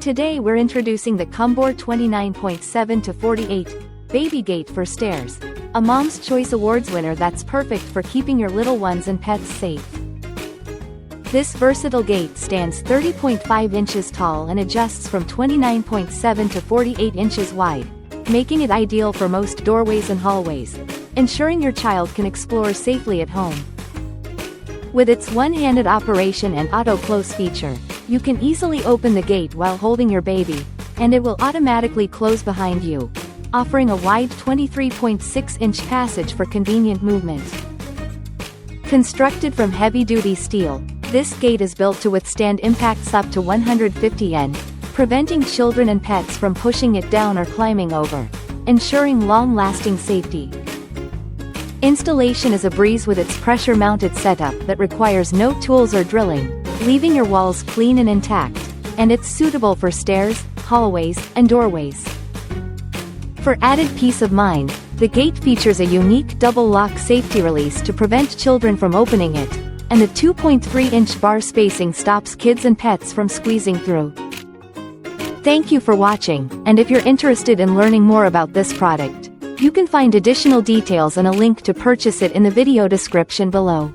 Today we're introducing the Cumbor 29.7 to 48 Baby Gate for Stairs, a Mom's Choice Awards winner that's perfect for keeping your little ones and pets safe. This versatile gate stands 30.5 inches tall and adjusts from 29.7 to 48 inches wide, making it ideal for most doorways and hallways, ensuring your child can explore safely at home. With its one-handed operation and auto-close feature, you can easily open the gate while holding your baby, and it will automatically close behind you, offering a wide 23.6-inch passage for convenient movement. Constructed from heavy-duty steel, this gate is built to withstand impacts up to 150 N, preventing children and pets from pushing it down or climbing over, ensuring long-lasting safety. Installation is a breeze with its pressure-mounted setup that requires no tools or drilling, leaving your walls clean and intact, and it's suitable for stairs, hallways, and doorways. For added peace of mind, the gate features a unique double-lock safety release to prevent children from opening it, and the 2.3-inch bar spacing stops kids and pets from squeezing through. Thank you for watching, and if you're interested in learning more about this product, you can find additional details and a link to purchase it in the video description below.